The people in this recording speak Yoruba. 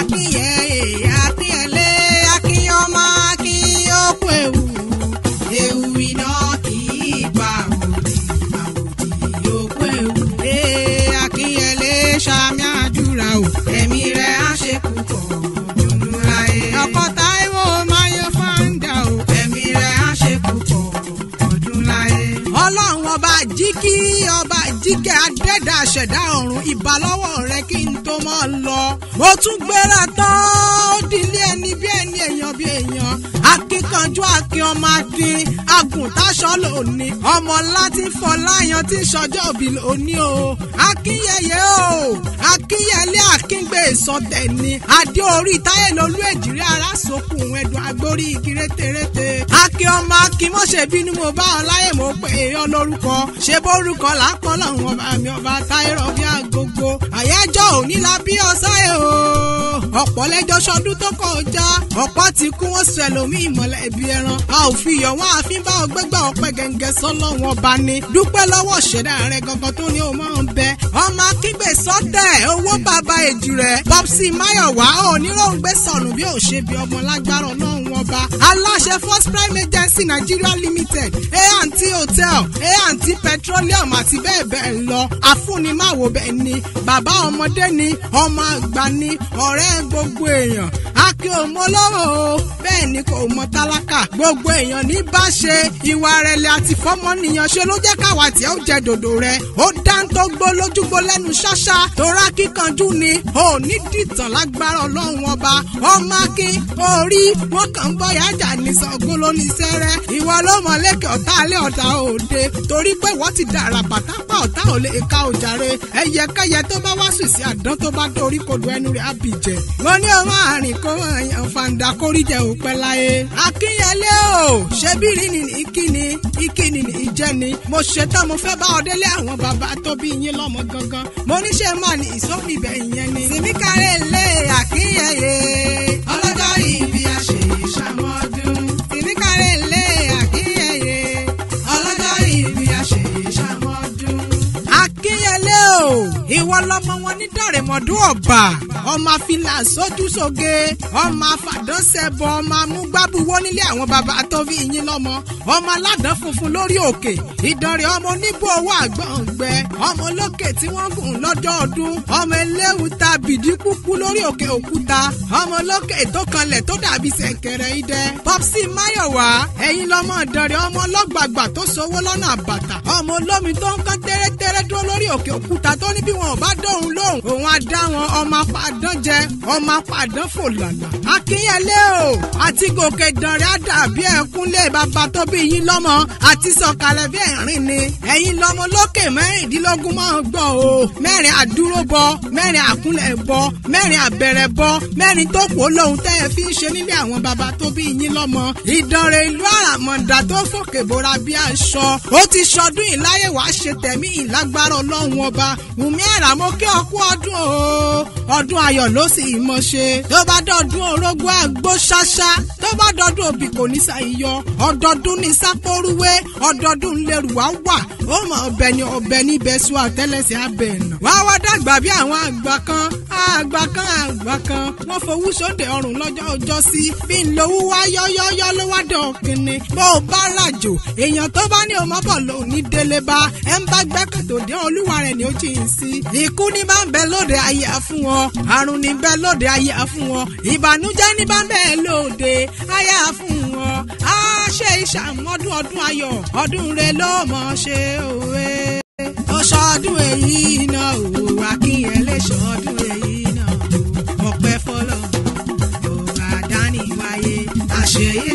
akínyẹ̀yẹ̀ akínyẹ̀lé akínyọ́mọ akínyọ́kù ewu iná kì í pa òdì òkú ewu. akínyẹ̀lé sàmì àdúrà o ẹ̀mí rẹ̀ á ṣe púpọ̀ ọdún láyé. ọkọ Táíwò máyé fáńdà o ẹ̀mí rẹ̀ á ṣe púpọ̀ ọdún láyé. ọlọ́run ọba jíkí ọba jíkẹ́ adẹ́dà ṣẹ̀dá ọ̀run ìbà lọ́wọ́ rẹ kí n tó mọ́ lọ. mo tún gbéra tán ó dilé ẹni bí ẹni èèyàn bí èèyàn. akíkanjú akin ọmọ akin agùntàṣọ lónìí ọmọ láti fọláyan tí sọjọ́ òbí lónìí o. akínyẹyẹ o akínyẹlé akíngbé ìsọtẹ ni adé orí táyé lolú èjìrí arásokùn ẹdùn agbórí igi rétérété. akin ọmọ akin mọ̀ṣẹ́ bínú mo bá ọ láyé mo pè é ọ lórúkọ ṣé bórúkọ làápọ̀ lọ́hùn ọba mi ọba táyérọ̀ bí agogo. àyájọ́ òní la bí ọ̀sáyé o ọ̀pọ̀ lẹ́jọ́ sọdún tó kọjá ọ̀pọ̀ ti kú wọ́n sọ ẹlòmíì mọ̀lẹ́bí ẹran a ò fi yọ̀ wọ́n àfin bá ọgbẹ́gbà ọpẹ́ gẹ́gẹ́ sọ́lọ́wọ́n ọba ni dúpẹ́ lọ́wọ́ ṣẹ̀dá rẹ̀ gangan tó ní o máa ń bẹ ọmọ akíngbè sọ́tẹ̀ owó bàbá èjì rẹ̀ Popsi Máyọ̀wá oníròǹgbé sọnù bí ò ṣe bí ọmọ lágbára ọlọ́run ọba aláṣẹ First Prime Agency Nigeria Limited A&T Hotel A&T Petroleum àti bẹ́ẹ̀ bẹ́ẹ̀ lọ àfúnimáwo bẹ́ẹ̀ ni bàbá ọmọdé ni ọmọ àgbà ni ọ̀rẹ́ gbogbo èèyàn akin ò mọ lọ́wọ́ o bẹ́ẹ̀ ni kò mọ tálákà gbogbo èèyàn ní bá ṣe ìwà rẹ̀lẹ̀ àti fọ́mọnìyàn ṣe ló jẹ́ káwa tí ó jẹ dòdò rẹ̀ ó dáńtó gbó lójúgbó lẹ́nu ṣáṣá torá kíkanjú ni ò ní dìtàn lágbára ọlọ́run ọba ọmọ akin orí wọn kàn ń bọ́ yájà ní Ṣàngó lóní sẹ́rẹ́ ìwọ ló mọ̀ lékè ọ̀tá alẹ́ ọ̀tá òde torí pé wọ́n ti dàrà pátápá ọ̀tá ò lè ka òjàre ẹyẹkẹyẹ tó bá wá sùn sí àdán tó bá dórí kodò ẹnu rẹ̀ á bìjẹ́ mo ní ọmọ àrìn kó èèyàn fàǹdà kórìjẹ òpẹ́ láyé. akínyẹlé o ṣebírí ni ìkíni ni ìjẹni mo ṣetán mo fẹ́ bá ọ délé àwọn bàbá tó bí yín lọ́mọ gangan mo ní ṣe máa ní ìsọ́bì ibẹ̀ ìyẹn ni. sìmíkàrẹ́ lé akínyẹyẹ ọlọ́jọ́ ìbí àṣeyẹ ṣàmọ́dún. sìmíkàrẹ́ lé akínyẹyẹ ọlọ́jọ́ ìbí àṣeyẹ ṣàmọ́dún. akínyẹlé o ìwọ lọmọ wọn ní dàrẹ́mọ̀dún ọ̀bà ọmọ àfilà sójúṣoge ọmọ àfàdánsẹ̀bọ ọmọ amúgbábúwọ́ nílé àwọn bàbá tó bí yín lọ́mọ ọmọ aládàá funfun lórí òkè ìdánrẹ́ ọmọ oníbò owó àgbọ̀ngbẹ ọmọ olókè tí wọ́n gùn lọ́jọ́ ọdún ọmọ eléwu ta bìdí kúkú lórí òkè òkúta ọmọ olókè tó kanlẹ̀ tó dàbí ṣẹ̀kẹ̀rẹ̀ idẹ Popsi Máyọ̀wá ẹ̀yin lọ́mọ ìdánrẹ́ ọmọ ọlọ́gbàgbà tó sowó lọ́nà àbàtà ọmọ olómi tó ń kán tẹ́rẹ́tẹ́rẹ́ dúró lórí òkè òkúta tó ní bí wọn ò bá dóhun lóhùn òun á dá wọn ọmọ apàdán jẹ ọmọ apàdán fò lànà. akínyẹlé o àti gòkè dànrẹ́ àdàbí ẹ̀kúnlé bàbá tó bí yín lọ́mọ àti sọ̀kalẹ̀ bí ẹ̀rín ni ẹ̀yin lọ́mọ lókè mẹ́rìndínlógún máa ń gbọ́ o mẹ́rin àdúró bọ mẹ́rin àkúnlẹ̀ bọ mẹ́rin àbẹ̀rẹ̀ bọ mẹ́rin tó kù ó lóhun tẹ́ ẹ fi ń ṣe nílé àwọn bàbá tó bí yín lọ́mọ ìdánrẹ́ ìlú àràmọ̀dà tó fòkè bora bí aṣọ ó ti ṣọdún ìláyè wàá ṣe tẹ̀mí ìlágbára ọlọ́run ọba wùmí àràmọ́ kí ọkú ọdún o ọdún ayọ̀ ló sì mọ̀ ṣe tó bá dọ̀dún orógbó àgbo ṣáṣá tó bá dọ̀dún òbí kò ní ṣàìyọ ọdọọdún ní sápórúwé ọdọọdún lẹ́rùwá wà ó mọ ọbẹ̀ ní ọbẹ̀ ní bẹ́sù àtẹ́lẹsẹ̀ abẹ́ẹ̀nà wá wá dàgbà bí àwọn àgbà kan wọ́n fowó sóde ọrùn lọ́jọ́ ọjọ́ sí bí n lówó wá yọ́yọ́yọ́ ló wá dán kínní bó o bá ràjò èèyàn tó bá ní ọmọ bọ̀ lòun ní délé bá ẹ ń bá gbẹ́kẹ̀tò dé olúwa rẹ̀ ni ó jì ń sí ikú ní bá ń bẹ lóde ayé fún wọn àrùn ní bẹ lóde ayé fún wọn ìbànújẹ́ ní bá ń bẹ lóde ayé fún wọn á ṣe ìṣàmọ́dún ọdún ayọ̀ ọdún rẹ̀ ló mọ̀ ṣe òwe. ó ṣọdún èyí náà o akínyẹlé ṣọdún èyí náà o ọpẹ́ fọlọ́ o àdáni wáyé àṣeyẹ